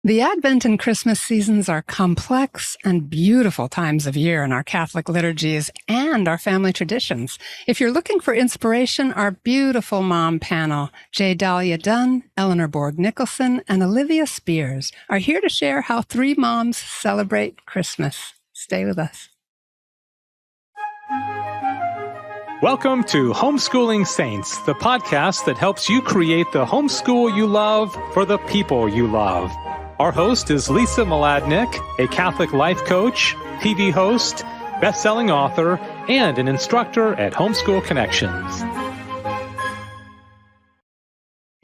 The Advent and Christmas seasons are complex and beautiful times of year in our Catholic liturgies and our family traditions. If you're looking for inspiration, our beautiful mom panel, Jaydalia Dunne, Eleanor Bourg Nicholson, and Olivia Spears, are here to share how three moms celebrate Christmas. Stay with us. Welcome to Homeschooling Saints, the podcast that helps you create the homeschool you love for the people you love. Our host is Lisa Mladinich, a Catholic life coach, TV host, best-selling author, and an instructor at Homeschool Connections.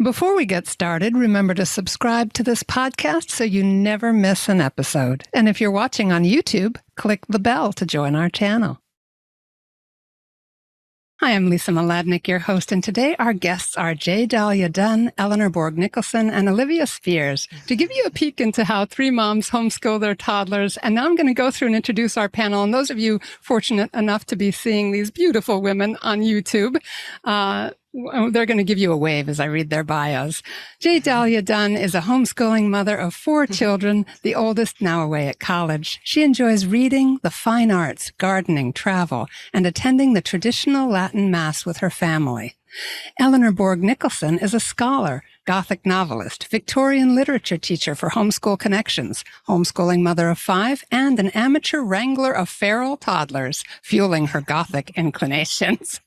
Before we get started, remember to subscribe to this podcast so you never miss an episode. And if you're watching on YouTube, click the bell to join our channel. Hi, I'm Lisa Mladinich, your host, and today our guests are Jaydalia Dunne, Eleanor Bourg Nicholson, and Olivia Spears to give you a peek into how three moms homeschool their toddlers. And now I'm going to go through and introduce our panel. And those of you fortunate enough to be seeing these beautiful women on YouTube, they're going to give you a wave as I read their bios. Jaydalia Dunne is a homeschooling mother of four children, the oldest now away at college. She enjoys reading, the fine arts, gardening, travel, and attending the traditional Latin Mass with her family. Eleanor Bourg Nicholson is a scholar, Gothic novelist, Victorian literature teacher for Homeschool Connections, homeschooling mother of five, and an amateur wrangler of feral toddlers, fueling her Gothic inclinations.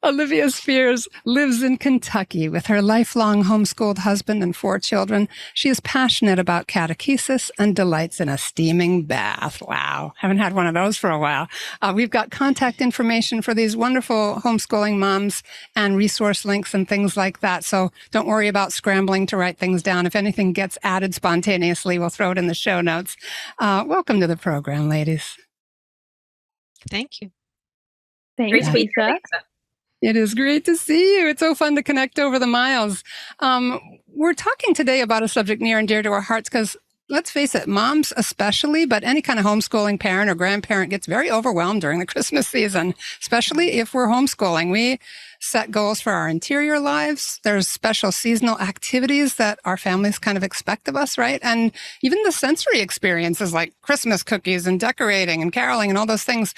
Olivia Spears lives in Kentucky with her lifelong homeschooled husband and four children. She is passionate about catechesis and delights in a steaming bath. Wow, haven't had one of those for a while. We've got contact information for these wonderful homeschooling moms and resource links and things like that. So don't worry about scrambling to write things down. If anything gets added spontaneously, we'll throw it in the show notes. Welcome to the program, ladies. Thank you. Thanks, Lisa. It is great to see you. It's so fun to connect over the miles. We're talking today about a subject near and dear to our hearts because, let's face it, moms especially, but any kind of homeschooling parent or grandparent gets very overwhelmed during the Christmas season, especially if we're homeschooling. We set goals for our interior lives. There's special seasonal activities that our families kind of expect of us, right? And even the sensory experiences like Christmas cookies and decorating and caroling and all those things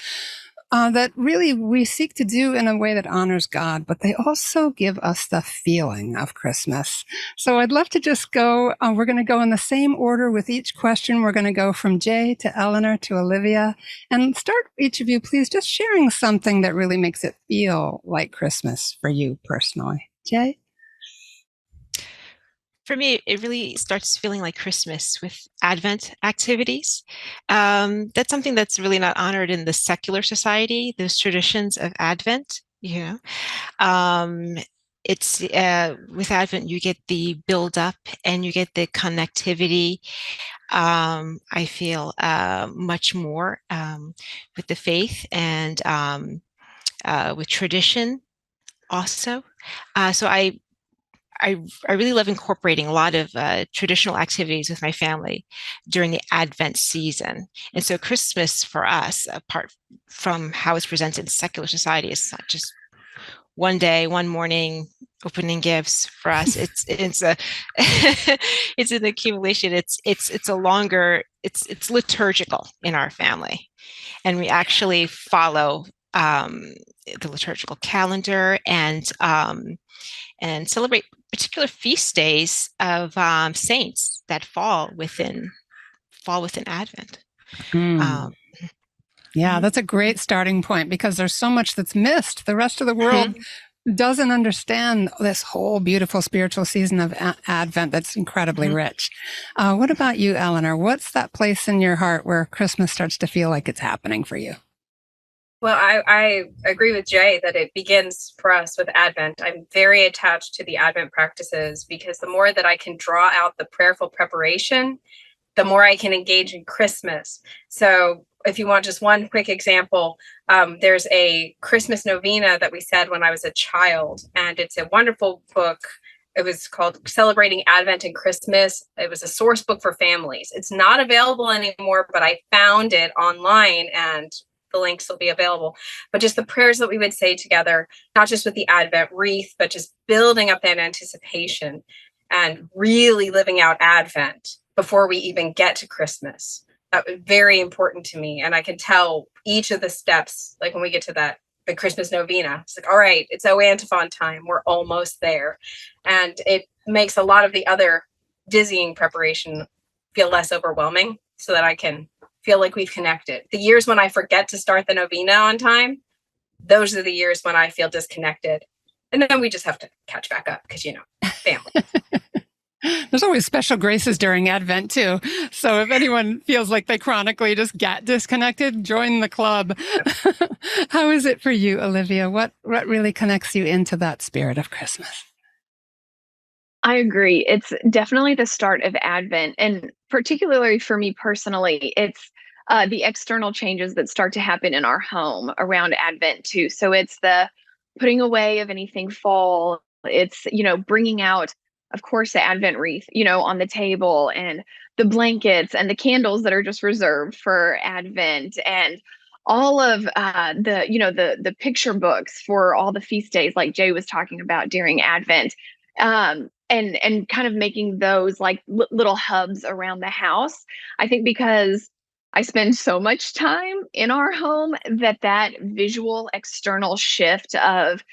that really we seek to do in a way that honors God, but they also give us the feeling of Christmas. So I'd love to just go, we're going to go in the same order with each question. We're going to go from Jay to Eleanor to Olivia, and start each of you, please, just sharing something that really makes it feel like Christmas for you personally. Jay? For me, it really starts feeling like Christmas with Advent activities. That's something that's really not honored in the secular society, those traditions of Advent, It's with Advent, you get the build up and you get the connectivity. I feel much more with the faith and with tradition also. So I really love incorporating a lot of traditional activities with my family during the Advent season. And so Christmas for us, apart from how it's presented in secular society, is not just one day, one morning, opening gifts. For us, it's a it's an accumulation. It's a longer, it's liturgical in our family, and we actually follow the liturgical calendar and celebrate particular feast days of saints that fall within Advent. Yeah, that's a great starting point because there's so much that's missed. The rest of the world doesn't understand this whole beautiful spiritual season of Advent that's incredibly rich. What about you, Eleanor? What's that place in your heart where Christmas starts to feel like it's happening for you? Well, I agree with Jay that it begins for us with Advent. I'm very attached to the Advent practices because the more that I can draw out the prayerful preparation, the more I can engage in Christmas. So if you want just one quick example, there's a Christmas novena that we said when I was a child, and it's a wonderful book. It was called Celebrating Advent and Christmas. It was a source book for families. It's not available anymore, but I found it online and the links will be available. But just the prayers that we would say together, not just with the Advent wreath, but just building up that anticipation and really living out Advent before we even get to Christmas. That was very important to me. And I can tell each of the steps, like when we get to the Christmas novena, it's like, all right, it's O antiphon time. We're almost there. And it makes a lot of the other dizzying preparation feel less overwhelming so that I can feel like we've connected. The years when I forget to start the novena on time, those are the years when I feel disconnected. And then we just have to catch back up because, family. There's always special graces during Advent, too. So if anyone feels like they chronically just get disconnected, join the club. How is it for you, Olivia? What really connects you into that spirit of Christmas? I agree. It's definitely the start of Advent. And particularly for me personally, it's the external changes that start to happen in our home around Advent, too. So it's the putting away of anything fall. It's, bringing out, of course, the Advent wreath, on the table, and the blankets and the candles that are just reserved for Advent, and all of the picture books for all the feast days, like Jay was talking about during Advent. And kind of making those like little hubs around the house. I think because I spend so much time in our home that visual external shift of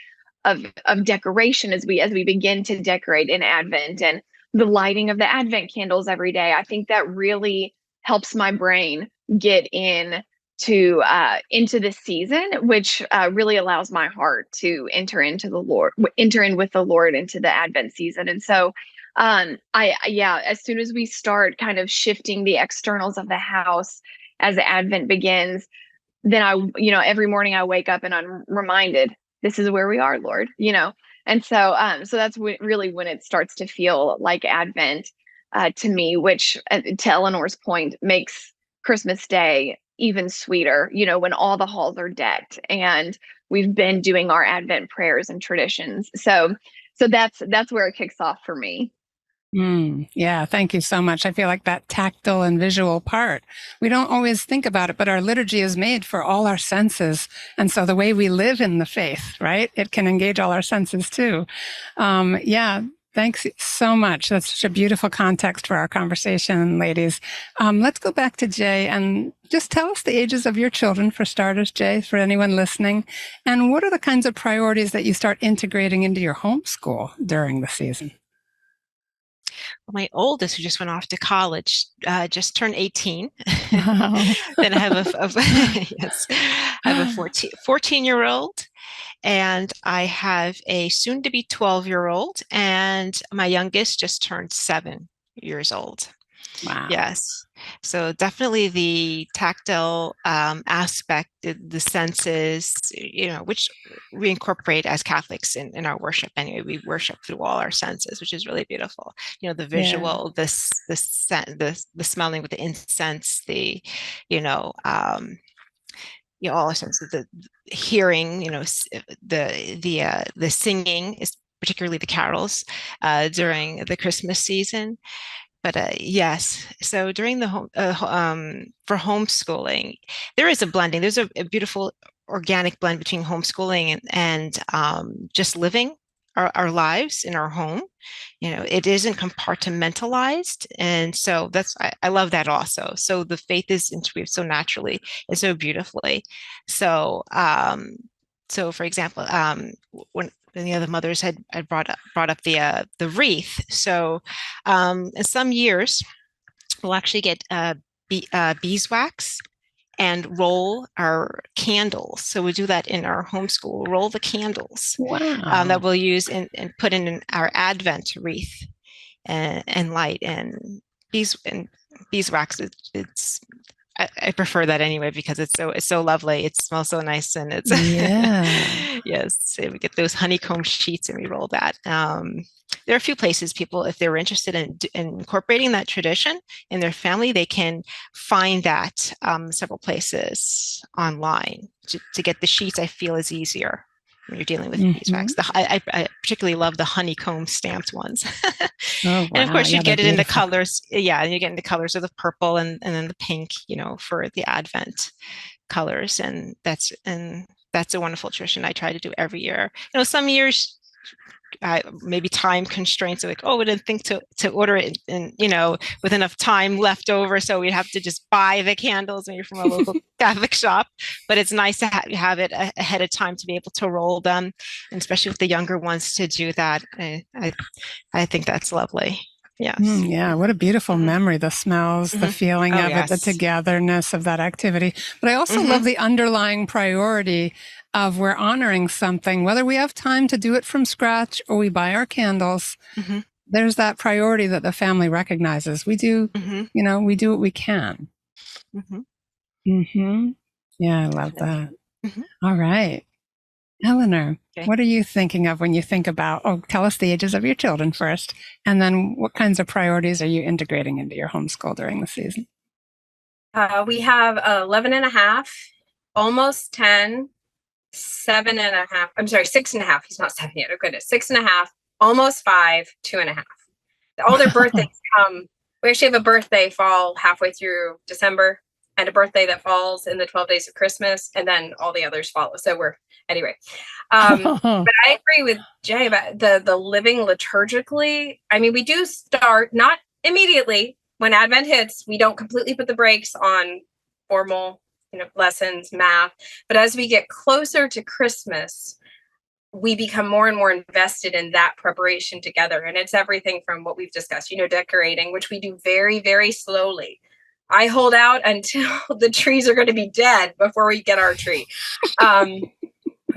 decoration as we begin to decorate in Advent, and the lighting of the Advent candles every day, I think that really helps my brain get into the season, which really allows my heart to enter in with the Lord into the Advent season. And so, as soon as we start kind of shifting the externals of the house as Advent begins, then every morning I wake up and I'm reminded, this is where we are, Lord, And so, so that's really when it starts to feel like Advent to me, which, to Eleanor's point, makes Christmas Day even sweeter, when all the halls are decked and we've been doing our Advent prayers and traditions. So that's where it kicks off for me. Yeah, thank you so much. I feel like that tactile and visual part, we don't always think about it, but our liturgy is made for all our senses. And so the way we live in the faith, right, it can engage all our senses too. Thanks so much. That's such a beautiful context for our conversation, ladies. Let's go back to Jay and just tell us the ages of your children, for starters, Jay, for anyone listening. And what are the kinds of priorities that you start integrating into your homeschool during the season? My oldest, who just went off to college, just turned 18. Wow. Then I have a 14-year-old. And I have a soon-to-be 12-year-old, and my youngest just turned 7 years old. Wow. Yes. So definitely the tactile aspect, the senses, which we incorporate as Catholics in our worship. Anyway, we worship through all our senses, which is really beautiful. The visual, the smelling with the incense, all our senses, the hearing, the singing, is particularly the carols during the Christmas season. But yes, so during the for homeschooling, there is a blending. There's a beautiful organic blend between homeschooling and just living our lives in our home. It isn't compartmentalized, and so I love that also. So the faith is integrated so naturally and so beautifully. So for example, when the other mothers had brought up the wreath. So in some years, we'll actually get beeswax and roll our candles. So we do that in our homeschool, roll the candles. Wow. That we'll use and put in our Advent wreath and light. And beeswax, I prefer that anyway because it's so lovely. It smells so nice, and it's yes. So we get those honeycomb sheets and we roll that. There are a few places people, if they're interested in incorporating that tradition in their family, they can find that several places online. To get the sheets, I feel, is easier when you're dealing with beeswax. I particularly love the honeycomb stamped ones. Oh, wow. And of course, you get it in the beautiful colors. Yeah, and you get in the colors of the purple and then the pink, for the Advent colors. And that's a wonderful tradition I try to do every year. Some years maybe time constraints, like, oh, we didn't think to order it and with enough time left over, so we have to just buy the candles maybe from a local Catholic shop. But it's nice to have it ahead of time to be able to roll them, and especially with the younger ones to do that. I think that's lovely. Yes. Yeah, what a beautiful memory. The smells, the feeling of it, the togetherness of that activity. But I also love the underlying priority of we're honoring something, whether we have time to do it from scratch or we buy our candles. There's that priority that the family recognizes. We do, we do what we can. Yeah, I love that. All right. Eleanor, what are you thinking of when you think about, tell us the ages of your children first, and then what kinds of priorities are you integrating into your homeschool during the season? We have 11 and a half, almost 10, 7 and a half. I'm sorry, 6 and a half. He's not 7 yet. Oh, goodness. 6 and a half, almost 5, 2 and a half. All their birthdays come. We actually have a birthday fall halfway through December, and a birthday that falls in the 12 days of Christmas, and then all the others follow. So anyway. But I agree with Jay about the living liturgically. I mean, we do start not immediately when Advent hits. We don't completely put the brakes on formal, lessons, math. But as we get closer to Christmas, we become more and more invested in that preparation together. And it's everything from what we've discussed, decorating, which we do very, very slowly. I hold out until the trees are going to be dead before we get our tree.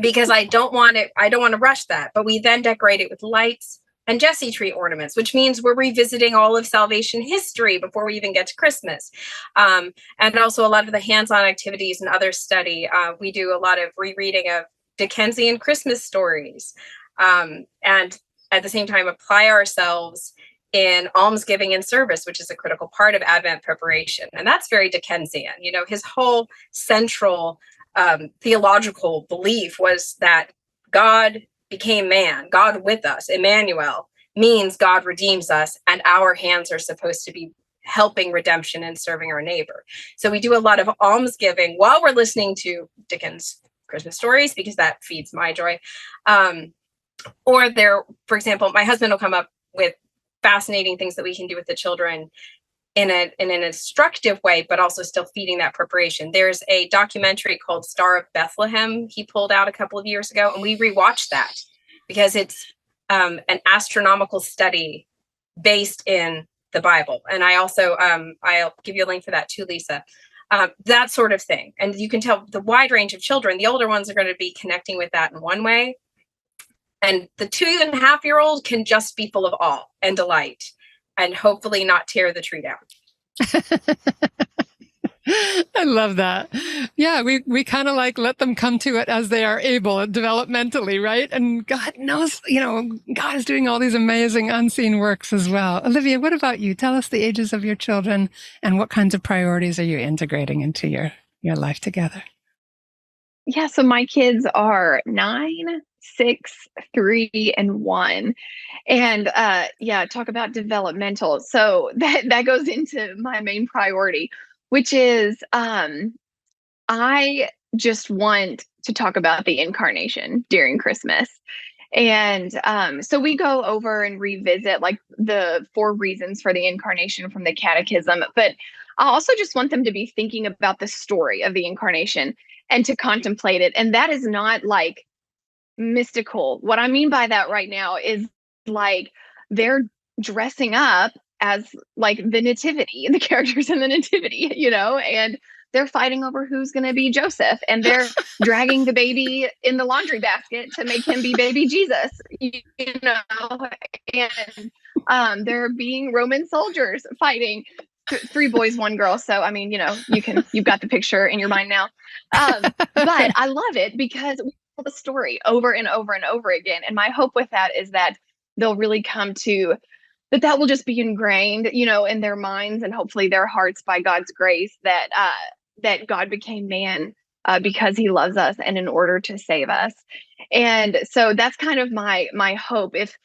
Because I don't want to rush that. But we then decorate it with lights and Jesse tree ornaments, which means we're revisiting all of salvation history before we even get to Christmas. And also a lot of the hands-on activities and other study. We do a lot of rereading of Dickensian Christmas stories. And at the same time, apply ourselves in almsgiving and service, which is a critical part of Advent preparation. And that's very Dickensian. His whole central theological belief was that God became man, God with us, Emmanuel, means God redeems us, and our hands are supposed to be helping redemption and serving our neighbor. So we do a lot of almsgiving while we're listening to Dickens' Christmas stories, because that feeds my joy. Or for example, my husband will come up with fascinating things that we can do with the children in an instructive way, but also still feeding that preparation. There's a documentary called Star of Bethlehem he pulled out a couple of years ago, and we rewatched that because it's an astronomical study based in the Bible. And I also, I'll give you a link for that too, Lisa. That sort of thing. And you can tell the wide range of children. The older ones are going to be connecting with that in one way. And the 2.5-year-old can just be full of awe and delight, and hopefully not tear the tree down. I love that. Yeah, we kind of let them come to it as they are able developmentally, right? And God knows, God is doing all these amazing unseen works as well. Olivia, what about you? Tell us the ages of your children and what kinds of priorities are you integrating into your life together? Yeah, so my kids are 9, 6, 3, and 1. And talk about developmental. So that goes into my main priority, which is I just want to talk about the incarnation during Christmas. And so we go over and revisit the 4 reasons for the incarnation from the catechism. But I also just want them to be thinking about the story of the incarnation and to contemplate it. And that is not mystical. What I mean by that right now is they're dressing up as the nativity, the characters in the nativity, and they're fighting over who's going to be Joseph, and they're dragging the baby in the laundry basket to make him be baby Jesus, and they're being Roman soldiers fighting 3 boys, 1 girl. So, I mean, you've got the picture in your mind now. But I love it because we tell the story over and over and over again. And my hope with that is that they'll really come to that will just be ingrained, in their minds and hopefully their hearts by God's grace, that God became man because he loves us and in order to save us. And so that's kind of my hope. If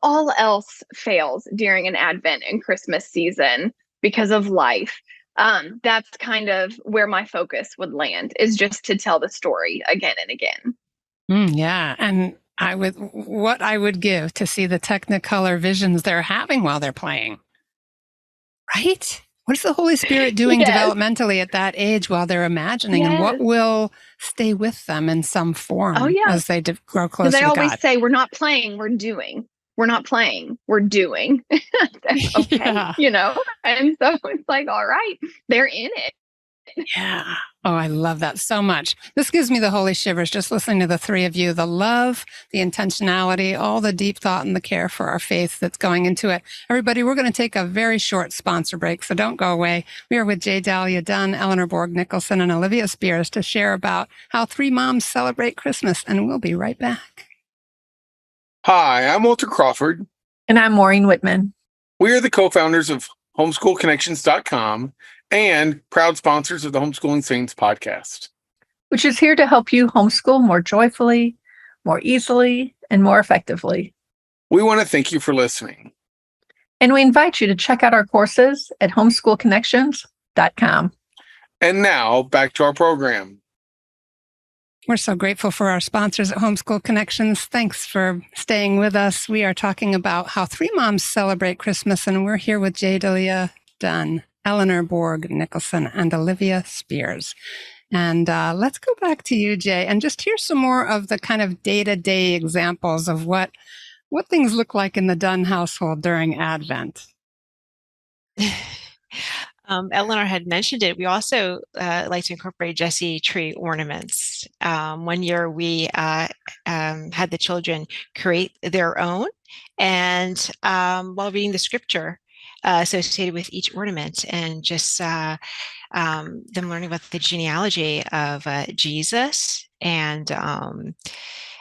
all else fails during an Advent and Christmas season because of life, that's kind of where my focus would land, is just to tell the story again and again. Yeah. And what I would give to see the Technicolor visions they're having while they're playing. Right? What is the Holy Spirit doing developmentally at that age while they're imagining, and what will stay with them in some form as they grow closer to God? Because I always say, we're not playing, we're doing. We're not playing, we're doing. That's okay, you know? And so it's like, all right, they're in it. Yeah. Oh, I love that so much. This gives me the holy shivers just listening to the three of you. The love, the intentionality, all the deep thought and the care for our faith that's going into it. Everybody, we're going to take a very short sponsor break, so don't go away. We are with Jaydalia Dunne, Eleanor Bourg Nicholson, and Olivia Spears to share about how three moms celebrate Christmas, and we'll be right back. Hi, I'm Walter Crawford. And I'm Maureen Whitman. We are the co-founders of homeschoolconnections.com and proud sponsors of the Homeschooling Saints podcast, which is here to help you homeschool more joyfully, more easily, and more effectively. We want to thank you for listening. And we invite you to check out our courses at homeschoolconnections.com. And now, back to our program. We're so grateful for our sponsors at Homeschool Connections. Thanks for staying with us. We are talking about how three moms celebrate Christmas, and we're here with Jaydalia Dunne, Eleanor Bourg Nicholson, and Olivia Spears. And let's go back to you, Jay, and just hear some more of the kind of day-to-day examples of what things look like in the Dunne household during Advent. Eleanor had mentioned it. We also like to incorporate Jesse tree ornaments. One year we had the children create their own, and while reading the scripture associated with each ornament, and just them learning about the genealogy of Jesus, and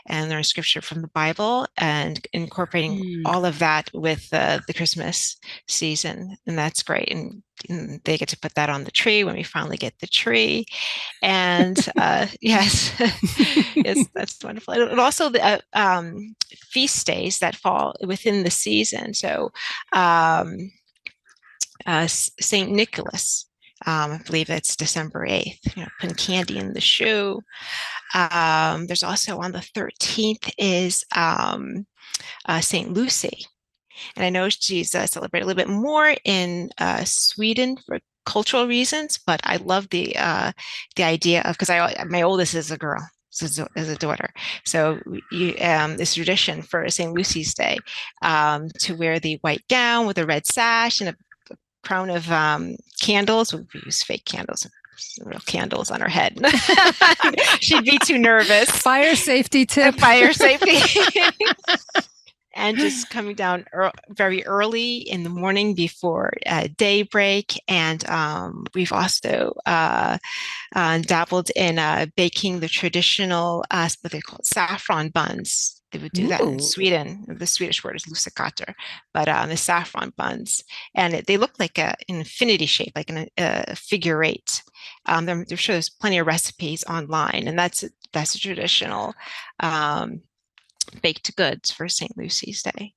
learn scripture from the Bible, and incorporating all of that with the Christmas season. And that's great. And they get to put that on the tree when we finally get the tree. And yes, yes, that's wonderful. And also the feast days that fall within the season. So St. Nicholas, I believe it's December 8th, putting candy in the shoe. There's also on the 13th is St. Lucy. And I know she's celebrated a little bit more in Sweden for cultural reasons, but I love the idea of, because my oldest is a girl, is a daughter. So this tradition for St. Lucy's Day to wear the white gown with a red sash and a crown of candles. We use fake candles, real candles on her head. She'd be too nervous. Fire safety tip. Fire safety. And just coming down very early in the morning before daybreak. And we've also dabbled in baking the traditional, what they call it, saffron buns. They would do that in Sweden. The Swedish word is lussekatter, but the saffron buns. And they look like an infinity shape, like a figure eight. There shows plenty of recipes online, and that's a traditional baked goods for St. Lucy's Day.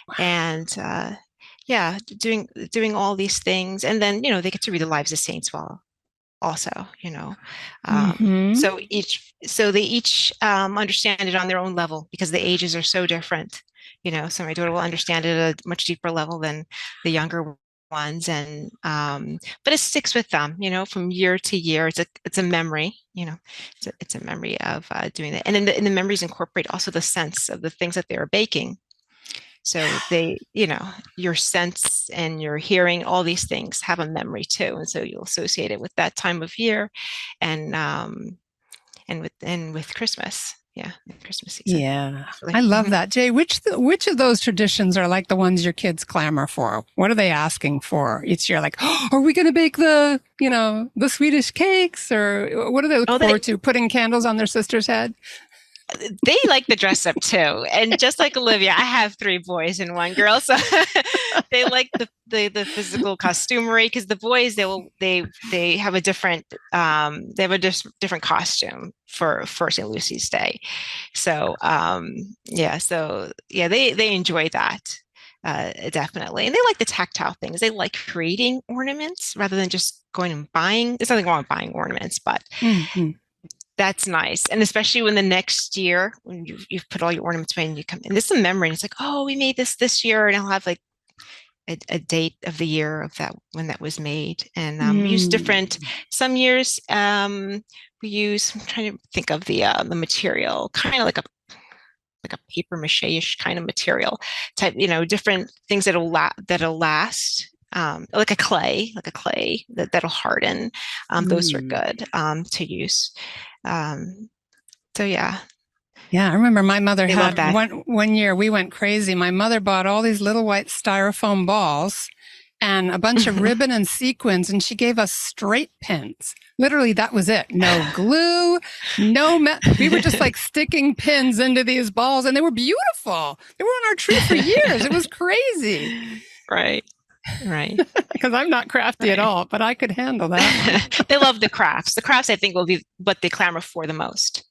Wow. And doing all these things, and then they get to read the lives of saints while also so they each understand it on their own level, because the ages are so different. So my daughter will understand it at a much deeper level than the younger ones, and but it sticks with them from year to year. It's a memory, it's a memory of doing that, and in the memories incorporate also the sense of the things that they are baking. So they, your sense and your hearing, all these things have a memory too, and so you'll associate it with that time of year, and with Christmas. Yeah, Christmas season. Yeah, I love that. Jay, which of those traditions are like the ones your kids clamor for? What are they asking for each year? Like, are we going to bake the Swedish cakes, or what do they look forward to? Putting candles on their sister's head? They like the dress up too, and just like Olivia, I have 3 boys and 1 girl, so they like the physical costumery, because the boys they have a different different costume for St. Lucy's Day. So they enjoy that definitely, and they like the tactile things. They like creating ornaments rather than just going and buying. There's nothing wrong with buying ornaments, but That's nice. And especially when the next year, when you've put all your ornaments away and you come, and this is a memory, and it's like, oh, we made this year, and I'll have like a date of the year of that when that was made. And we use different, some years we use, I'm trying to think of the material, kind of like a paper mache-ish kind of material type, different things that'll last. Like a clay that'll harden. Those are good to use. So yeah. Yeah, I remember my mother They love had that. one year we went crazy. My mother bought all these little white styrofoam balls and a bunch of ribbon and sequins, and she gave us straight pins. Literally, that was it. No glue, we were just like sticking pins into these balls, and they were beautiful. They were on our tree for years. It was crazy. Right. Because I'm not crafty at all, but I could handle that. They love the crafts. The crafts, I think, will be what they clamor for the most.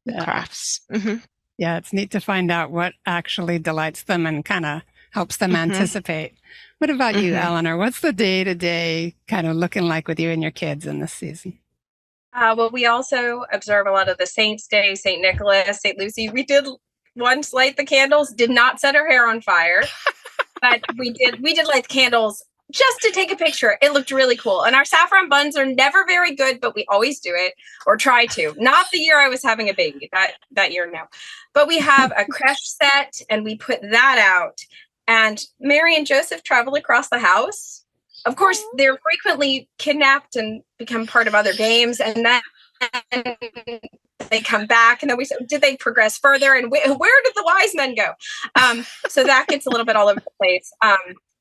The crafts. Mm-hmm. Yeah, it's neat to find out what actually delights them and kind of helps them anticipate. What about you, Eleanor? What's the day-to-day kind of looking like with you and your kids in this season? Well, we also observe a lot of the Saints' Day, St. Nicholas, St. Lucy. We did once light the candles, did not set our hair on fire, but we did light the candles just to take a picture. It looked really cool. And our saffron buns are never very good, but we always do it or try to. Not the year I was having a baby, that year, no. But we have a creche set and we put that out. And Mary and Joseph travel across the house. Of course, they're frequently kidnapped and become part of other games. And then they come back and then we say, did they progress further? And where did the wise men go? So that gets a little bit all over the place.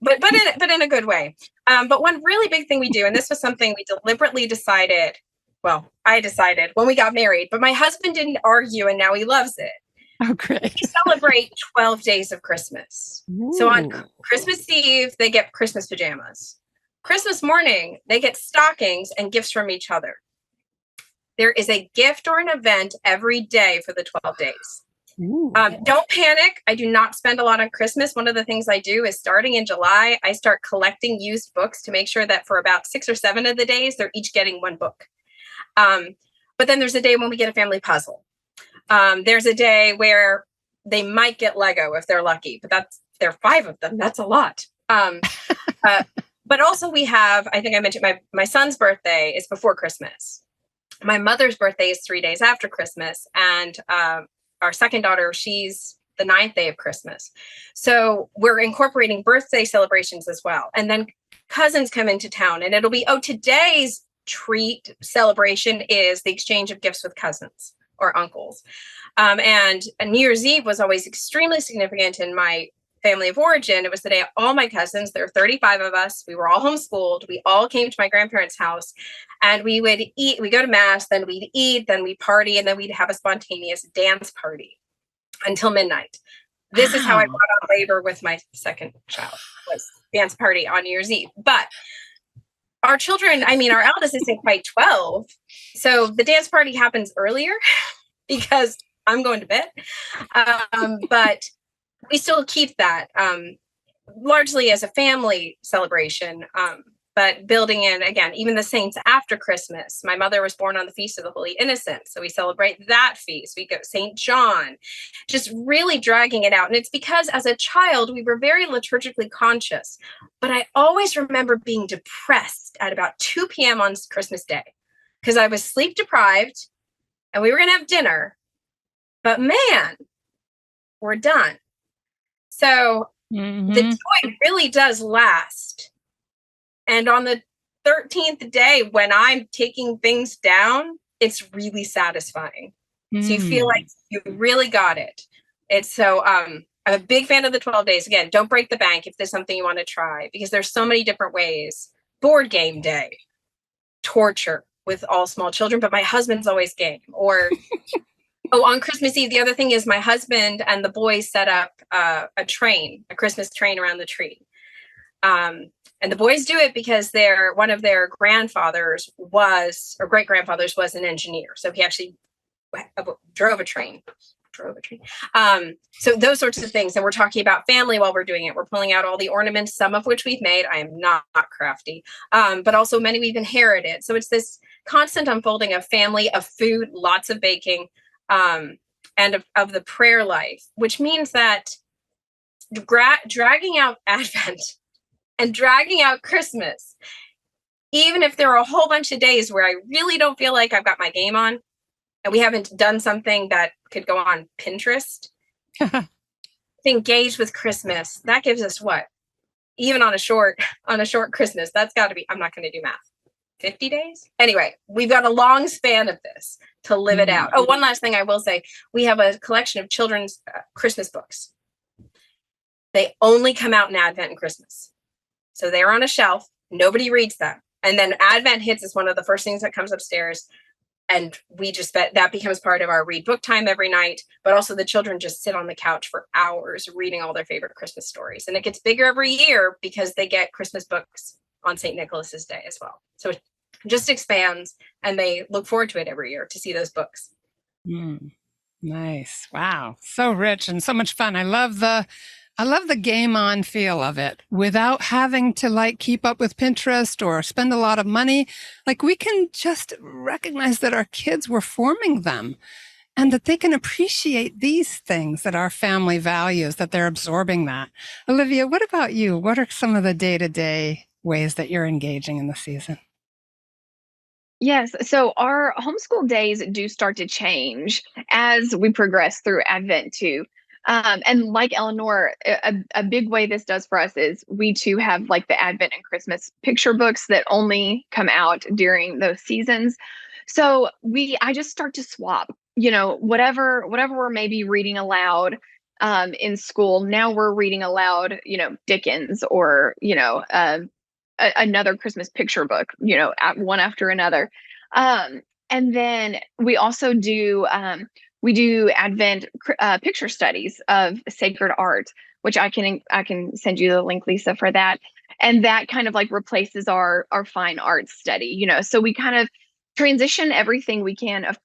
But in a good way. But one really big thing we do, and this was something we deliberately decided, well, I decided when we got married, but my husband didn't argue and now he loves it. Oh, great. We celebrate 12 days of Christmas. Ooh. So on Christmas Eve, they get Christmas pajamas. Christmas morning, they get stockings and gifts from each other. There is a gift or an event every day for the 12 days. Don't panic. I do not spend a lot on Christmas. One of the things I do is starting in July, I start collecting used books to make sure that for about 6 or 7 of the days, they're each getting one book. But then there's a day when we get a family puzzle. There's a day where they might get Lego if they're lucky, but there are 5 of them. That's a lot. But also we have, I think I mentioned my son's birthday is before Christmas. My mother's birthday is 3 days after Christmas. And our second daughter, she's the 9th day of Christmas. So we're incorporating birthday celebrations as well. And then cousins come into town and it'll be, today's treat celebration is the exchange of gifts with cousins or uncles. And New Year's Eve was always extremely significant in my family of origin. It was the day all my cousins, there were 35 of us. We were all homeschooled. We all came to my grandparents' house and we would eat, we go to mass, then we'd eat, then we party, and then we'd have a spontaneous dance party until midnight. This is how I brought on labor with my second child, was dance party on New Year's Eve. But our children, our eldest isn't quite 12. So the dance party happens earlier because I'm going to bed. But we still keep that largely as a family celebration, but building in, again, even the saints after Christmas. My mother was born on the Feast of the Holy Innocents, so we celebrate that feast. We go St. John, just really dragging it out. And it's because as a child, we were very liturgically conscious, but I always remember being depressed at about 2 p.m. on Christmas Day because I was sleep deprived and we were going to have dinner, but man, we're done. So the joy really does last. And on the 13th day, when I'm taking things down, it's really satisfying. So you feel like you really got it. It's so, I'm a big fan of the 12 days. Again, don't break the bank if there's something you want to try, because there's so many different ways. Board game day, torture with all small children, but my husband's always game. Or on Christmas Eve, the other thing is my husband and the boys set up a Christmas train around the tree. And the boys do it because one of their grandfathers great-grandfathers was an engineer. So he actually drove a train. So those sorts of things. And we're talking about family while we're doing it. We're pulling out all the ornaments, some of which we've made. I am not crafty, but also many we've inherited. So it's this constant unfolding of family, of food, lots of baking, and of the prayer life, which means that dragging out Advent and dragging out Christmas, even if there are a whole bunch of days where I really don't feel like I've got my game on and we haven't done something that could go on Pinterest, engage with Christmas. That gives us what? Even on a short Christmas, that's got to be, I'm not going to do math, 50 days? Anyway, we've got a long span of this to live it out. Oh, one last thing I will say. We have a collection of children's Christmas books. They only come out in Advent and Christmas. So they're on a shelf. Nobody reads them. And then Advent hits is one of the first things that comes upstairs. And we just that becomes part of our read book time every night. But also the children just sit on the couch for hours reading all their favorite Christmas stories. And it gets bigger every year because they get Christmas books on St. Nicholas's Day as well. So it just expands, and they look forward to it every year to see those books. Nice. Wow. So rich and so much fun. I love the game on feel of it without having to like keep up with Pinterest or spend a lot of money. Like we can just recognize that our kids were forming them and that they can appreciate these things that our family values, that they're absorbing that. Olivia, what about you? What are some of the day-to-day ways that you're engaging in the season? Yes. So our homeschool days do start to change as we progress through Advent too. And like Eleanor, a big way this does for us is we too have like the Advent and Christmas picture books that only come out during those seasons. So I just start to swap, whatever we're maybe reading aloud in school. Now we're reading aloud, Dickens or, another Christmas picture book, one after another. And then we also do Advent picture studies of sacred art, which I can send you the link, Lisa, for that. And that kind of like replaces our fine art study, so we kind of transition everything we can of,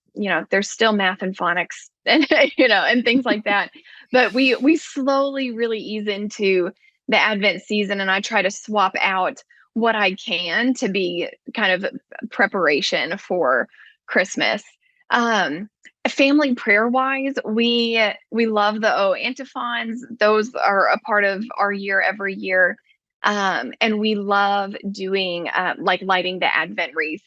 there's still math and phonics and, and things like that. But we slowly really ease into the Advent season, and I try to swap out what I can to be kind of preparation for Christmas. Family prayer wise, we love the antiphons. Those are a part of our year every year. And we love doing like lighting the Advent wreath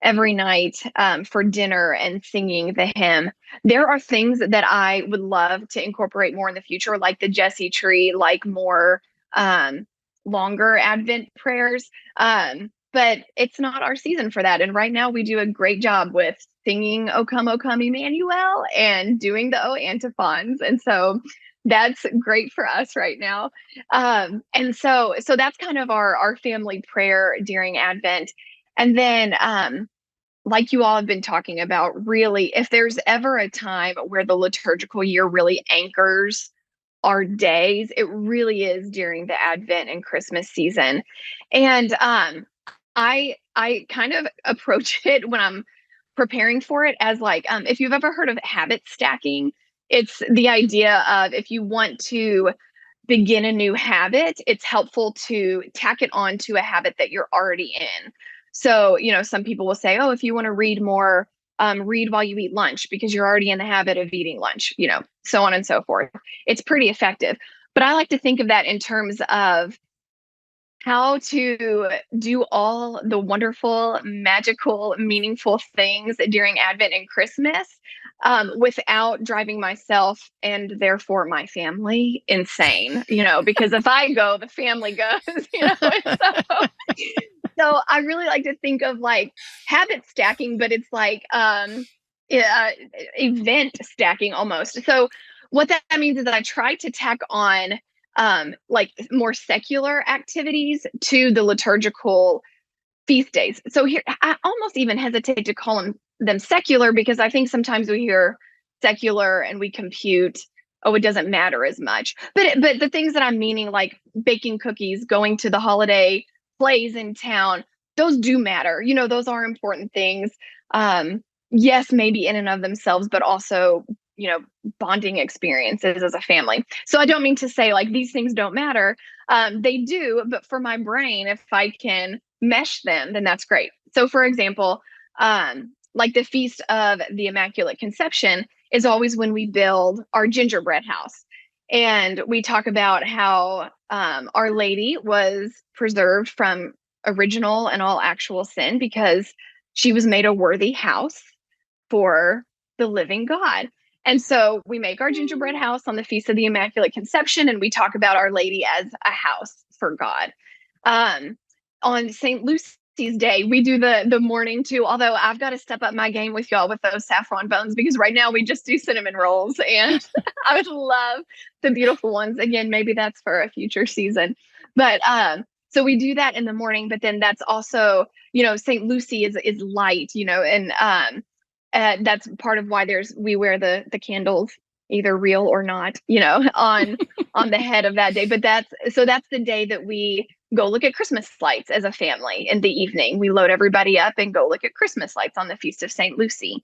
every night for dinner and singing the hymn. There are things that I would love to incorporate more in the future, like the Jesse tree, like more longer Advent prayers. But it's not our season for that. And right now we do a great job with singing O Come, Emmanuel and doing the antiphons. And so that's great for us right now. And so that's kind of our family prayer during Advent. And then, like you all have been talking about, really, if there's ever a time where the liturgical year really anchors our days, it really is during the Advent and Christmas season. And I kind of approach it when I'm preparing for it as like, if you've ever heard of habit stacking, it's the idea of if you want to begin a new habit, it's helpful to tack it on to a habit that you're already in. So, some people will say, oh, if you want to read more, read while you eat lunch because you're already in the habit of eating lunch, so on and so forth. It's pretty effective. But I like to think of that in terms of how to do all the wonderful, magical, meaningful things during Advent and Christmas without driving myself and therefore my family insane, because if I go, the family goes, So I really like to think of like habit stacking, but it's like event stacking almost. So what that means is that I try to tack on like more secular activities to the liturgical feast days. So here, I almost even hesitate to call them secular because I think sometimes we hear secular and we compute, oh, it doesn't matter as much. But the things that I'm meaning, like baking cookies, going to the holiday plays in town, those do matter. Those are important things. Yes, maybe in and of themselves, but also, bonding experiences as a family. So I don't mean to say like these things don't matter. They do, but for my brain, if I can mesh them, then that's great. So for example, Like the Feast of the Immaculate Conception is always when we build our gingerbread house. And we talk about how Our Lady was preserved from original and all actual sin because she was made a worthy house for the living God. And so we make our gingerbread house on the Feast of the Immaculate Conception, and we talk about Our Lady as a house for God. On St. Lucy's Day, we do the morning too, although I've got to step up my game with y'all with those saffron buns, because right now we just do cinnamon rolls, and I would love the beautiful ones. Again, maybe that's for a future season. But so we do that in the morning, but then that's also, St. Lucy is light, and that's part of why we wear the candles, either real or not, on the head of that day. But that's the day that we go look at Christmas lights as a family in the evening. We load everybody up and go look at Christmas lights on the Feast of St. Lucy.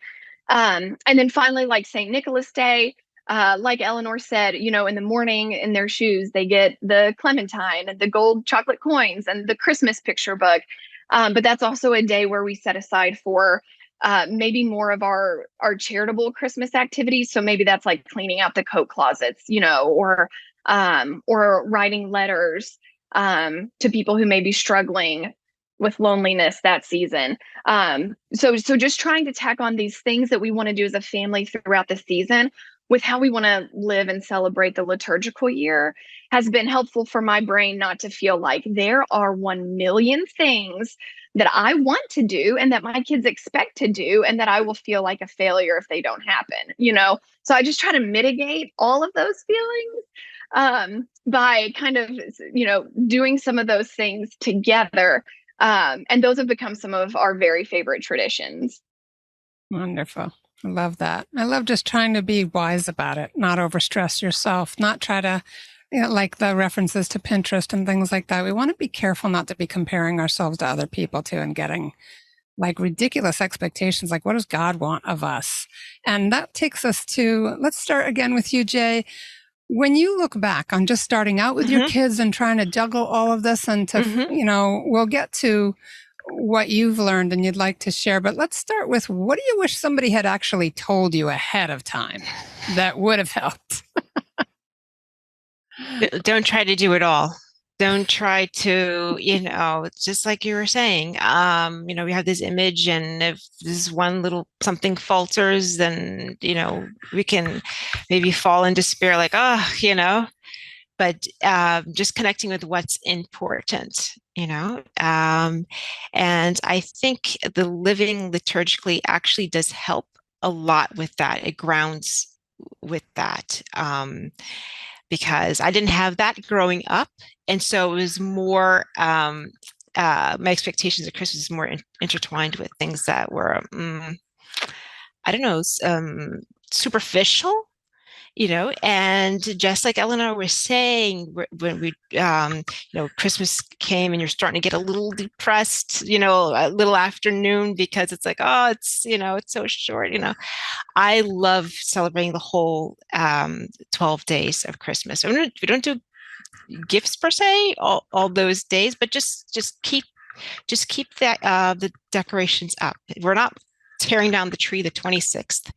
And then finally, like St. Nicholas Day, like Eleanor said, in the morning in their shoes, they get the clementine and the gold chocolate coins and the Christmas picture book. But that's also a day where we set aside for maybe more of our charitable Christmas activities. So maybe that's like cleaning out the coat closets, or writing letters to people who may be struggling with loneliness that season. So just trying to tack on these things that we want to do as a family throughout the season with how we want to live and celebrate the liturgical year has been helpful for my brain not to feel like there are 1 million things that I want to do and that my kids expect to do, and that I will feel like a failure if they don't happen, So I just try to mitigate all of those feelings by kind of, doing some of those things together. And those have become some of our very favorite traditions. Wonderful. I love that. I love just trying to be wise about it, not overstress yourself, not try to, like the references to Pinterest and things like that. We want to be careful not to be comparing ourselves to other people too and getting like ridiculous expectations. Like, what does God want of us? And that takes us to, let's start again with you, Jay. When you look back on just starting out with your kids and trying to juggle all of this and to, we'll get to what you've learned and you'd like to share, but let's start with, what do you wish somebody had actually told you ahead of time that would have helped? Don't try to do it all. Don't try to, just like you were saying, we have this image, and if this one little something falters, then, we can maybe fall in despair, like, but just connecting with what's important, and I think the living liturgically actually does help a lot with that. It grounds with that. Because I didn't have that growing up. And so it was more, my expectations of Christmas was more intertwined with things that were, I don't know, superficial, and just like Eleanor was saying, when we, Christmas came and you're starting to get a little depressed, a little afternoon, because it's like, oh, it's, it's so short, I love celebrating the whole 12 days of Christmas. We don't do gifts per se all those days, but just keep that the decorations up. We're not tearing down the tree the 26th,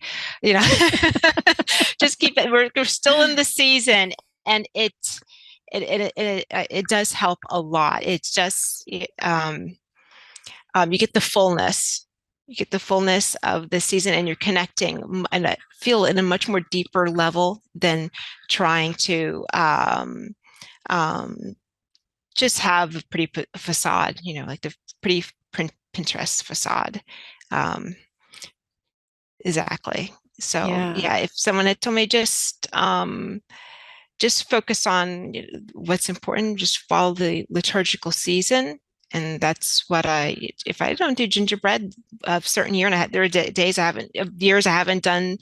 just keep it. We're still in the season, and it does help a lot. It's just you get the fullness. You get the fullness of the season, and you're connecting, and I feel in a much more deeper level than trying to just have a pretty facade, like the pretty Pinterest facade. Exactly. So yeah, if someone had told me just focus on what's important, just follow the liturgical season. And that's what if I don't do gingerbread of certain year, and there are years I haven't done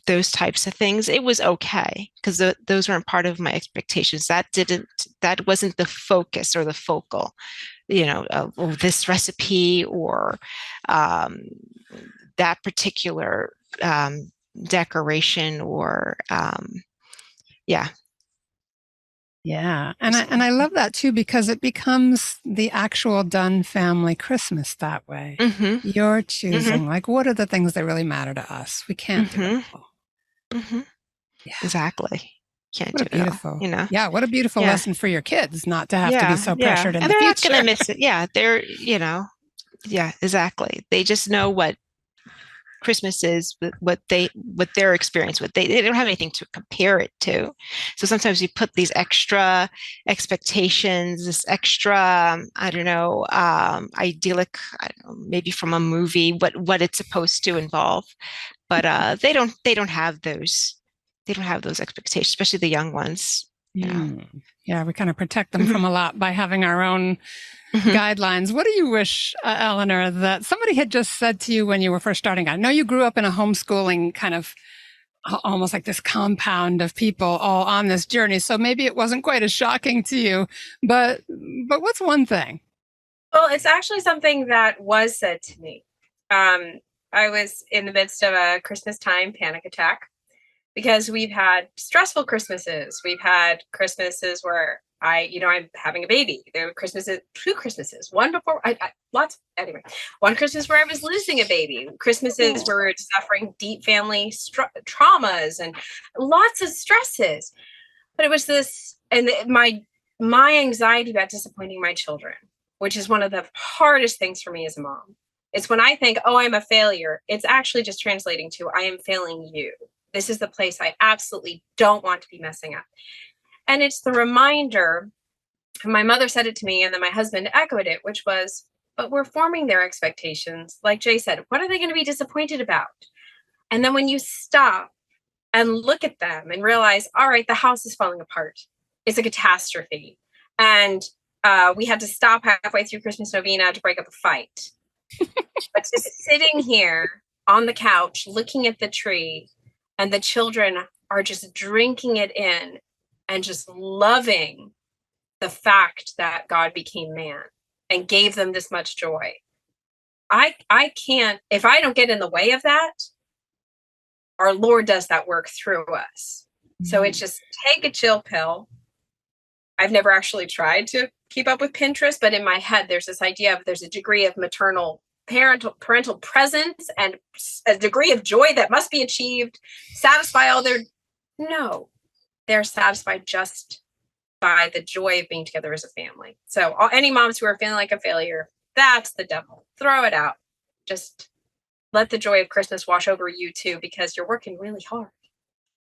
those types of things, it was okay, because those weren't part of my expectations. That wasn't the focus or the focal, of this recipe or that particular decoration or Yeah. And I love that too, because it becomes the actual Dunne family Christmas that way. Mm-hmm. You're choosing, like, what are the things that really matter to us? We can't do it all. Mm-hmm. Yeah. Exactly. Can't What do a beautiful, it all, yeah, what a beautiful Yeah. lesson for your kids, not to have to be so pressured in And the they're not future. going to miss it. Yeah. They're, yeah, exactly. They just know what Christmas is, what their experience with. They don't have anything to compare it to. So sometimes you put these extra expectations, this extra, I don't know, idyllic, maybe from a movie, what it's supposed to involve. But they don't have those. They don't have those expectations, especially the young ones. Yeah, we kind of protect them from a lot by having our own guidelines. What do you wish, Eleanor, that somebody had just said to you when you were first starting out? I know you grew up in a homeschooling kind of almost like this compound of people all on this journey, so maybe it wasn't quite as shocking to you. But what's one thing? Well, it's actually something that was said to me. I was in the midst of a Christmas time panic attack because we've had stressful Christmases. We've had Christmases where I'm having a baby. There were two Christmases, one before one Christmas where I was losing a baby, Christmases where we were suffering deep family traumas and lots of stresses. But it was this, and my anxiety about disappointing my children, which is one of the hardest things for me as a mom. It's when I think, oh, I'm a failure. It's actually just translating to, I am failing you. This is the place I absolutely don't want to be messing up. And it's the reminder, my mother said it to me, and then my husband echoed it, which was, but we're forming their expectations. Like Jay said, what are they going to be disappointed about? And then when you stop and look at them and realize, all right, the house is falling apart. It's a catastrophe. And we had to stop halfway through Christmas novena to break up a fight. But just sitting here on the couch, looking at the tree, and the children are just drinking it in and just loving the fact that God became man and gave them this much joy. I can't, if I don't get in the way of that, our Lord does that work through us. So it's just take a chill pill. I've never actually tried to keep up with Pinterest, but in my head, there's this idea of there's a degree of parental presence and a degree of joy that must be achieved, satisfy all no, they're satisfied just by the joy of being together as a family. So any moms who are feeling like a failure, that's the devil. Throw it out. Just let the joy of Christmas wash over you too, because you're working really hard.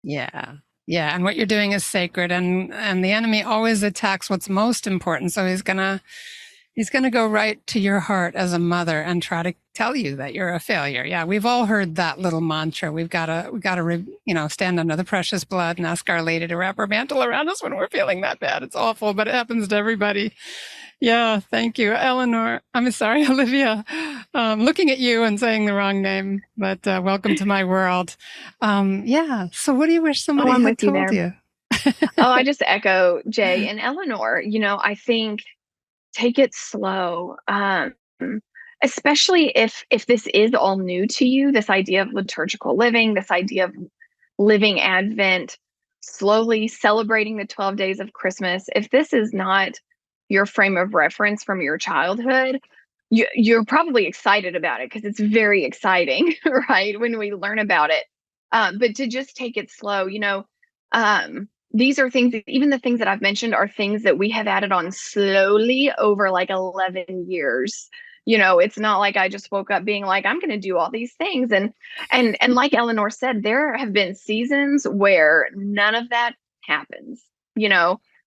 Yeah. Yeah. And what you're doing is sacred, and the enemy always attacks what's most important. So he's going to go right to your heart as a mother and try to tell you that you're a failure. Yeah. We've all heard that little mantra. We've got to, stand under the precious blood and ask Our Lady to wrap her mantle around us when we're feeling that bad. It's awful, but it happens to everybody. Yeah. Thank you, Eleanor. I'm sorry, Olivia. Looking at you and saying the wrong name, but welcome to my world. Yeah. So what do you wish somebody had told you? I just echo Jay and Eleanor. I think take it slow, especially if this is all new to you, this idea of liturgical living, this idea of living Advent, slowly celebrating the 12 days of Christmas. If this is not your frame of reference from your childhood, you're probably excited about it because it's very exciting, right? When we learn about it. But to just take it slow, these are things, even the things that I've mentioned are things that we have added on slowly over like 11 years. It's not like I just woke up being like, I'm going to do all these things. And like Eleanor said, there have been seasons where none of that happens,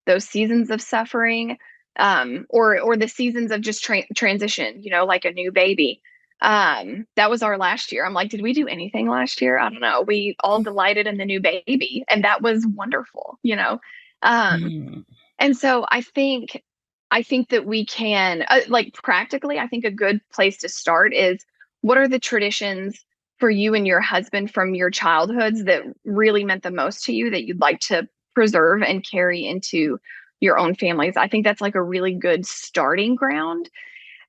those seasons of suffering, or the seasons of just transition, like a new baby. That was our last year. I'm like, did we do anything last year? I don't know. We all delighted in the new baby, and that was wonderful, And so I think that we can, practically, I think a good place to start is, what are the traditions for you and your husband from your childhoods that really meant the most to you that you'd like to preserve and carry into your own families? I think that's like a really good starting ground.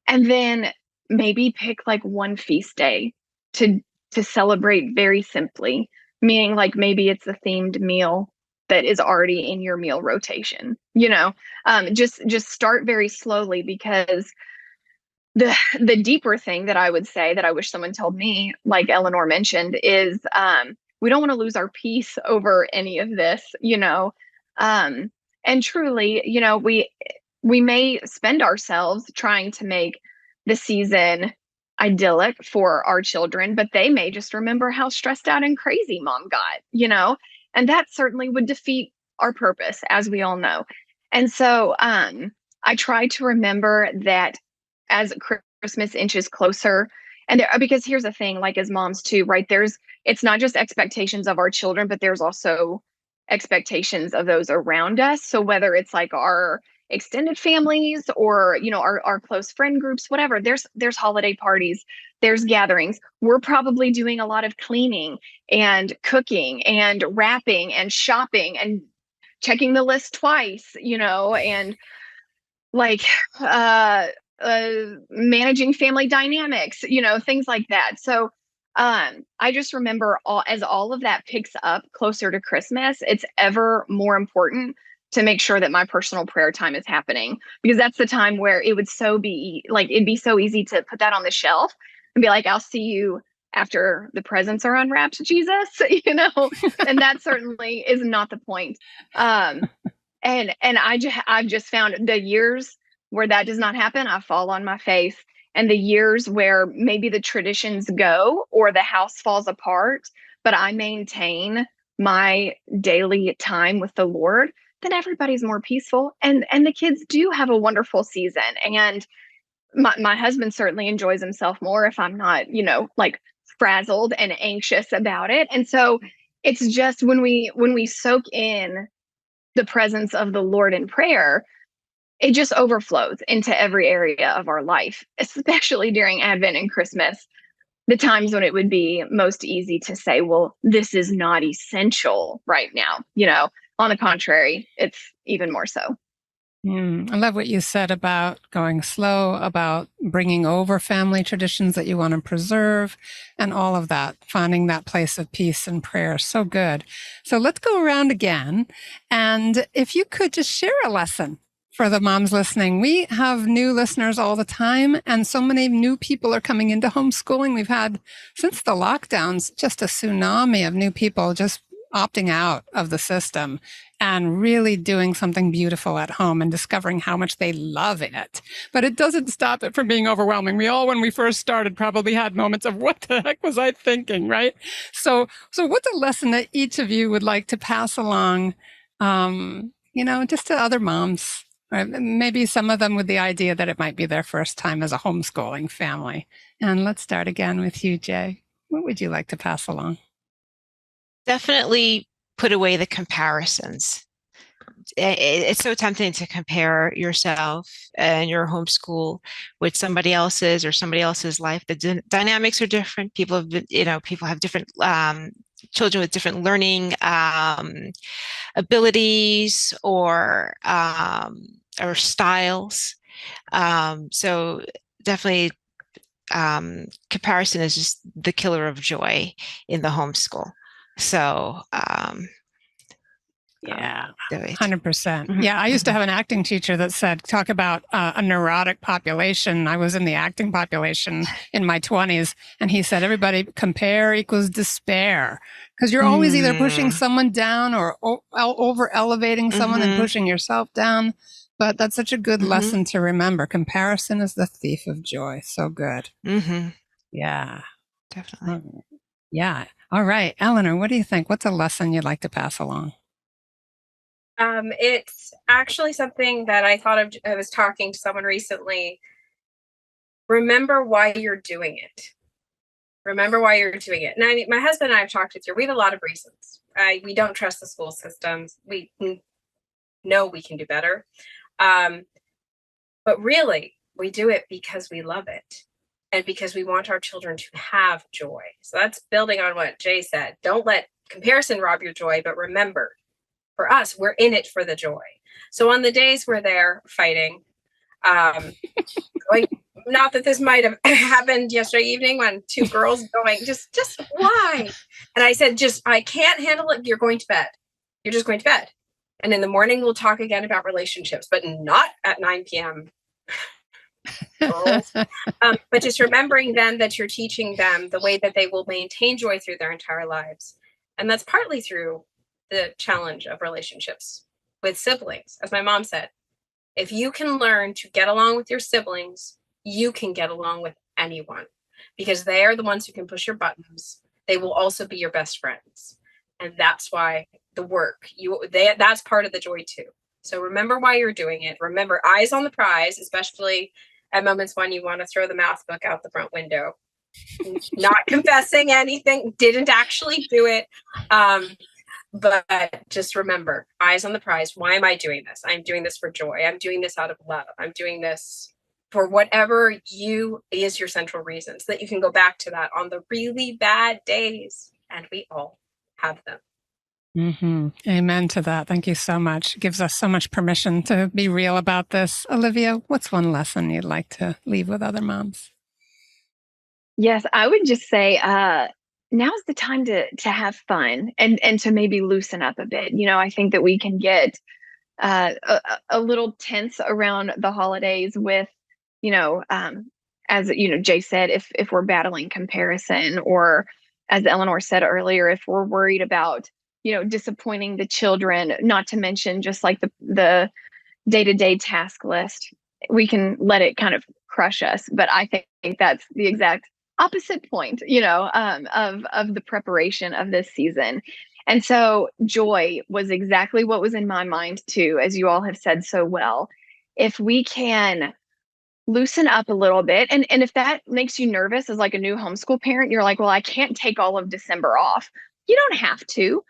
And then maybe pick like one feast day to celebrate very simply, meaning like maybe it's a themed meal that is already in your meal rotation. Just start very slowly, because the deeper thing that I would say that I wish someone told me, like Eleanor mentioned, is we don't want to lose our peace over any of this, and truly, we may spend ourselves trying to make the season idyllic for our children, but they may just remember how stressed out and crazy mom got, and that certainly would defeat our purpose, as we all know. And so I try to remember that as Christmas inches closer, and because here's the thing, like as moms too, right? It's not just expectations of our children, but there's also expectations of those around us. So whether it's like our extended families or, our close friend groups, whatever, there's holiday parties, there's gatherings. We're probably doing a lot of cleaning and cooking and wrapping and shopping and checking the list twice, and like, managing family dynamics, things like that. So I just remember as all of that picks up closer to Christmas, it's ever more important to make sure that my personal prayer time is happening, because that's the time where it'd be so easy to put that on the shelf and be like, I'll see you after the presents are unwrapped, Jesus, and that certainly is not the point. And I've just found the years where that does not happen, I fall on my face. And the years where maybe the traditions go or the house falls apart, but I maintain my daily time with the Lord, then everybody's more peaceful. And the kids do have a wonderful season. And my husband certainly enjoys himself more if I'm not, like frazzled and anxious about it. And so it's just when we soak in the presence of the Lord in prayer, it just overflows into every area of our life, especially during Advent and Christmas, the times when it would be most easy to say, well, this is not essential right now. On the contrary, it's even more so. I love what you said about going slow, about bringing over family traditions that you want to preserve, and all of that, finding that place of peace and prayer. So good. So let's go around again. And if you could just share a lesson for the moms listening. We have new listeners all the time, and so many new people are coming into homeschooling. We've had, since the lockdowns, just a tsunami of new people just opting out of the system and really doing something beautiful at home and discovering how much they love it. But it doesn't stop it from being overwhelming. We all, when we first started, probably had moments of what the heck was I thinking, right? So what's a lesson that each of you would like to pass along, just to other moms? Or maybe some of them with the idea that it might be their first time as a homeschooling family. And let's start again with you, Jay. What would you like to pass along? Definitely put away the comparisons. It's so tempting to compare yourself and your homeschool with somebody else's or somebody else's life. The dynamics are different. People have different children with different learning abilities or styles. So definitely comparison is just the killer of joy in the homeschool. So yeah, 100%. Yeah, I used to have an acting teacher that said, talk about a neurotic population. I was in the acting population in my 20s, and he said, everybody, compare equals despair, because you're always either pushing someone down or over elevating someone and pushing yourself down. But that's such a good lesson to remember. Comparison is the thief of joy. So good. Yeah, definitely. Yeah. All right. Eleanor, what do you think? What's a lesson you'd like to pass along? It's actually something that I thought of. I was talking to someone recently. Remember why you're doing it. Remember why you're doing it. And I mean, my husband and I have talked it through. We have a lot of reasons. We don't trust the school systems. We know we can do better. But really, we do it because we love it and because we want our children to have joy. So that's building on what Jay said. Don't let comparison rob your joy, but remember, for us, we're in it for the joy. So on the days where they're fighting, not that this might have happened yesterday evening when two girls going, just why? And I said, I can't handle it. You're going to bed. you're just going to bed. And in the morning, we'll talk again about relationships, but not at 9 p.m. But just remembering then that you're teaching them the way that they will maintain joy through their entire lives. And that's partly through the challenge of relationships with siblings. As my mom said, if you can learn to get along with your siblings, you can get along with anyone, because they are the ones who can push your buttons. They will also be your best friends. And that's why the work, that's part of the joy too. So remember why you're doing it. Remember, eyes on the prize, especially at moments when you want to throw the math book out the front window. Not confessing anything, didn't actually do it. But just remember, eyes on the prize. Why am I doing this? I'm doing this for joy. I'm doing this out of love. I'm doing this for whatever is your central reason, so that you can go back to that on the really bad days. And we all have them. Mm-hmm. Amen to that. Thank you so much. It gives us so much permission to be real about this. Olivia, what's one lesson you'd like to leave with other moms? Yes, I would just say now's the time to have fun and to maybe loosen up a bit. I think that we can get a little tense around the holidays with, as Jay said, if we're battling comparison, or as Eleanor said earlier, if we're worried about disappointing the children, not to mention just like the day-to-day task list, we can let it kind of crush us. But I think that's the exact opposite point, of the preparation of this season. And so joy was exactly what was in my mind too, as you all have said so well. If we can loosen up a little bit, and if that makes you nervous as like a new homeschool parent, you're like, well, I can't take all of December off. You don't have to,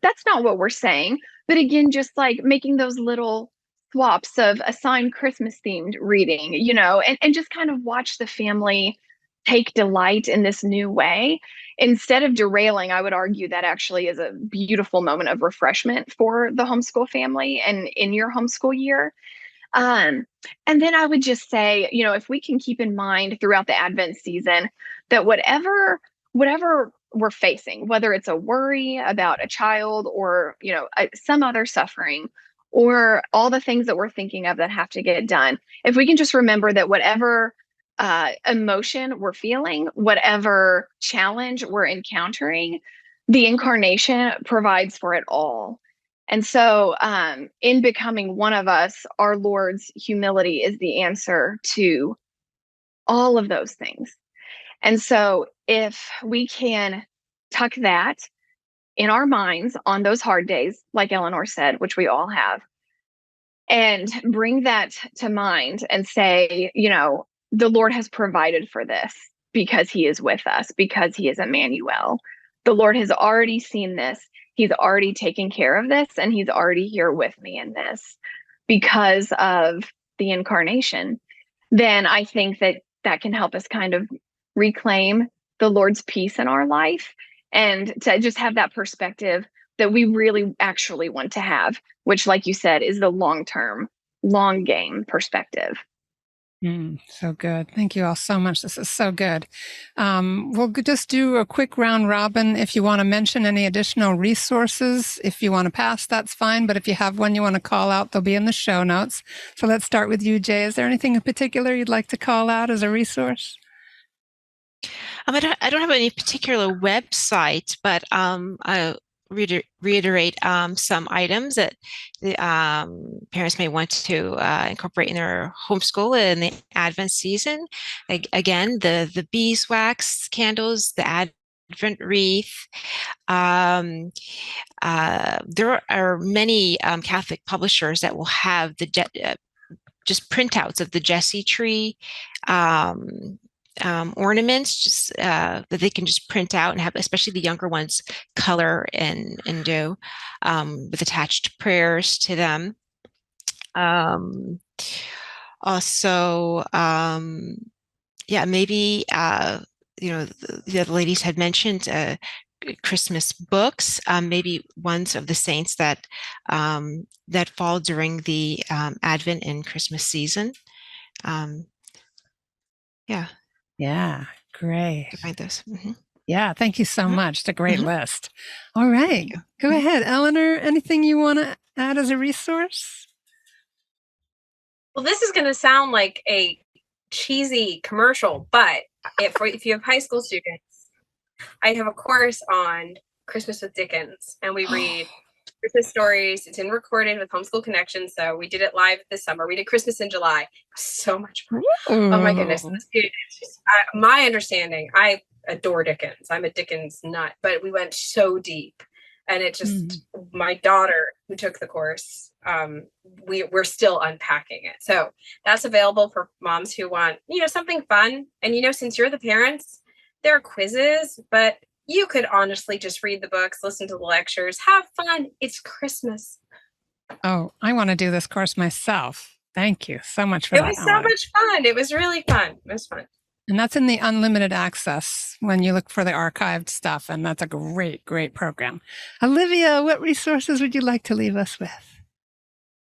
that's not what we're saying. But again, just like making those little swaps of assigned Christmas themed reading, and just kind of watch the family take delight in this new way. Instead of derailing, I would argue that actually is a beautiful moment of refreshment for the homeschool family and in your homeschool year. And then I would just say, if we can keep in mind throughout the Advent season that whatever we're facing, whether it's a worry about a child or, some other suffering, or all the things that we're thinking of that have to get done, if we can just remember that whatever emotion we're feeling, whatever challenge we're encountering, the incarnation provides for it all. And so in becoming one of us, our Lord's humility is the answer to all of those things. And so if we can tuck that in our minds on those hard days, like Eleanor said, which we all have, and bring that to mind and say, the Lord has provided for this because he is with us, because he is Emmanuel. The Lord has already seen this. He's already taken care of this, and he's already here with me in this because of the incarnation. Then I think that can help us kind of reclaim the Lord's peace in our life, and to just have that perspective that we really actually want to have, which, like you said, is the long-term, long game perspective. So good. Thank you all so much. This is so good. We'll just do a quick round robin. If you want to mention any additional resources, if you want to pass, that's fine. But if you have one you want to call out, they'll be in the show notes. So let's start with you, Jay. Is there anything in particular you'd like to call out as a resource? I don't have any particular website, but I reiterate some items that the parents may want to incorporate in their homeschool in the Advent season. Again, the beeswax candles, the Advent wreath. There are many Catholic publishers that will have the just printouts of the Jesse tree ornaments, just that they can just print out and have, especially the younger ones, color and do with attached prayers to them. Also, maybe the ladies had mentioned Christmas books, maybe ones of the saints that fall during the Advent and Christmas season. Yeah, great. I find this. Mm-hmm. Yeah, thank you so much. It's a great Mhm. list. All right. Go ahead, Eleanor. Anything you want to add as a resource? Well, this is going to sound like a cheesy commercial, but if you have high school students, I have a course on Christmas with Dickens, and we read Christmas stories. It's in recorded with Homeschool Connection, so we did it live this summer. We did Christmas in July. It was so much fun. Oh my goodness. It's just, my understanding, I adore Dickens. I'm a Dickens nut, but we went so deep. And it just, my daughter who took the course, we're still unpacking it. So that's available for moms who want, something fun. And, since you're the parents, there are quizzes, but you could honestly just read the books, listen to the lectures, have fun. It's Christmas. Oh, I want to do this course myself. Thank you so much for It that. was so much fun. It was really fun. It was fun. And that's in the unlimited access when you look for the archived stuff. And that's a great, great program. Olivia, what resources would you like to leave us with?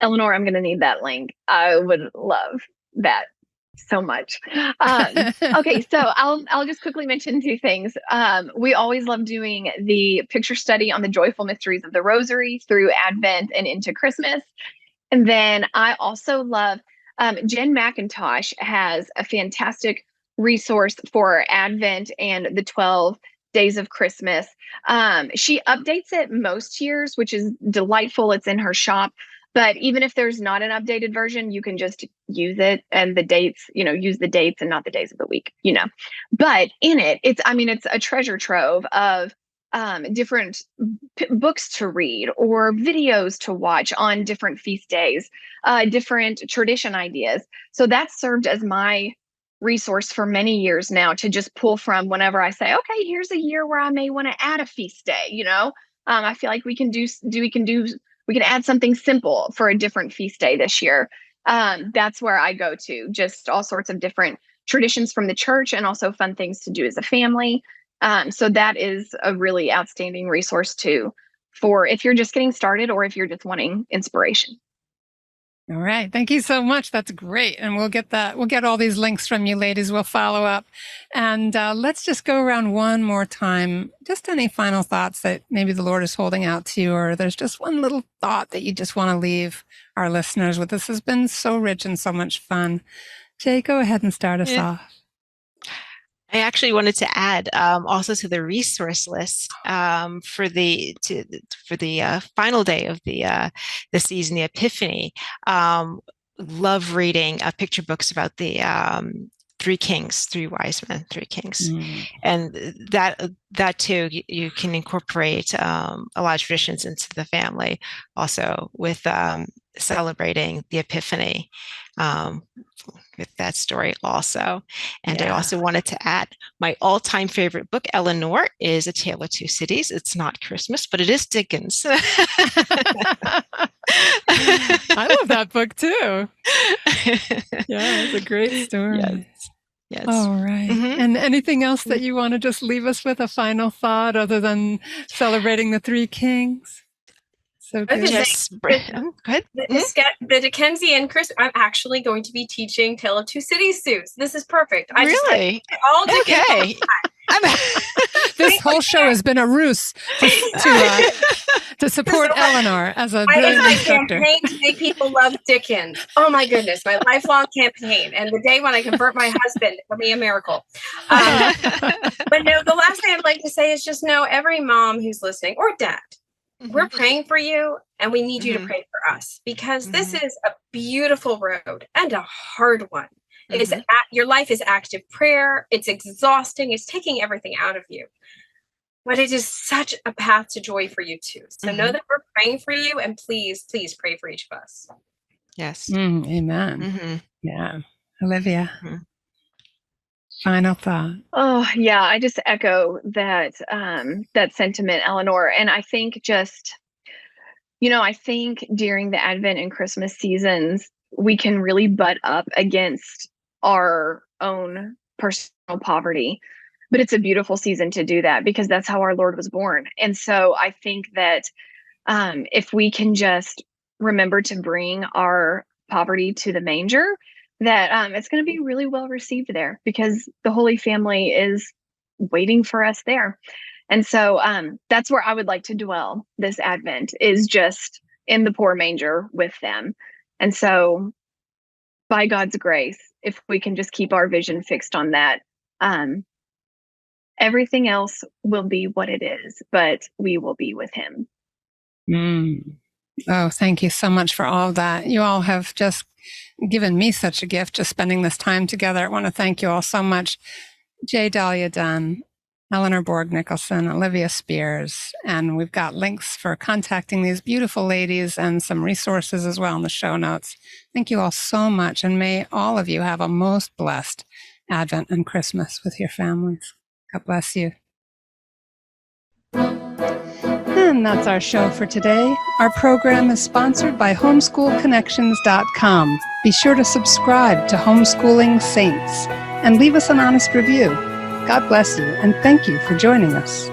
Eleanor, I'm going to need that link. I would love that so much. Okay, so I'll just quickly mention two things. We always love doing the picture study on the joyful mysteries of the Rosary through Advent and into Christmas. And then I also love Jen McIntosh has a fantastic resource for Advent and the 12 days of Christmas. She updates it most years, which is delightful. It's in her shop. But even if there's not an updated version, you can just use it and the dates, use the dates and not the days of the week, But in it, it's a treasure trove of different books to read or videos to watch on different feast days, different tradition ideas. So that's served as my resource for many years now to just pull from whenever I say, okay, here's a year where I may want to add a feast day. I feel like we can add something simple for a different feast day this year. That's where I go to, just all sorts of different traditions from the church and also fun things to do as a family. So that is a really outstanding resource too, for if you're just getting started or if you're just wanting inspiration. All right. Thank you so much. That's great. And we'll get all these links from you ladies. We'll follow up. And let's just go around one more time. Just any final thoughts that maybe the Lord is holding out to you, or there's just one little thought that you just want to leave our listeners with. This has been so rich and so much fun. Jay, go ahead and start us off. I actually wanted to add also to the resource list for the final day of the season, the Epiphany. Love reading picture books about the three kings, three wise men, three kings, and that too you can incorporate a lot of traditions into the family. Also with celebrating the Epiphany. With that story also. And I also wanted to add my all-time favorite book, Eleanor, is A Tale of Two Cities. It's not Christmas, but it is Dickens. I love that book too. Yeah, it's a great story. Yes. All right. And anything else that you want to just leave us with, a final thought other than celebrating the three kings? So good. Go ahead. The Dickensian Christmas. I'm actually going to be teaching Tale of Two Cities soon. So this is perfect. Really? All Dickens. Okay. This whole show has been a ruse to support Eleanor as a brilliant instructor. Campaign to make people love Dickens. Oh my goodness, my lifelong campaign. And the day when I convert my husband, it'll be a miracle. But no, the last thing I'd like to say is just know every mom who's listening, or dad, we're praying for you, and we need you to pray for us, because this is a beautiful road and a hard one. Your life is active prayer. It's exhausting. It's taking everything out of you. But it is such a path to joy for you too. So know that we're praying for you, and please, please pray for each of us. Yes. Amen. Yeah. Olivia. Final thought. Oh yeah, I just echo that that sentiment, Eleanor. And I think I think during the Advent and Christmas seasons, we can really butt up against our own personal poverty. But it's a beautiful season to do that, because that's how our Lord was born. And so I think that if we can just remember to bring our poverty to the manger, that it's going to be really well received there, because the Holy Family is waiting for us there. And so that's where I would like to dwell this Advent, is just in the poor manger with them. And so by God's grace, if we can just keep our vision fixed on that, everything else will be what it is, but we will be with him. Oh, thank you so much for all of that. You all have just given me such a gift, just spending this time together. I want to thank you all so much. Jaydalia Dunne, Eleanor Bourg Nicholson, Olivia Spears, and we've got links for contacting these beautiful ladies and some resources as well in the show notes. Thank you all so much, and may all of you have a most blessed Advent and Christmas with your families. God bless you. And that's our show for today. Our program is sponsored by homeschoolconnections.com. Be sure to subscribe to Homeschooling Saints and leave us an honest review. God bless you, and thank you for joining us.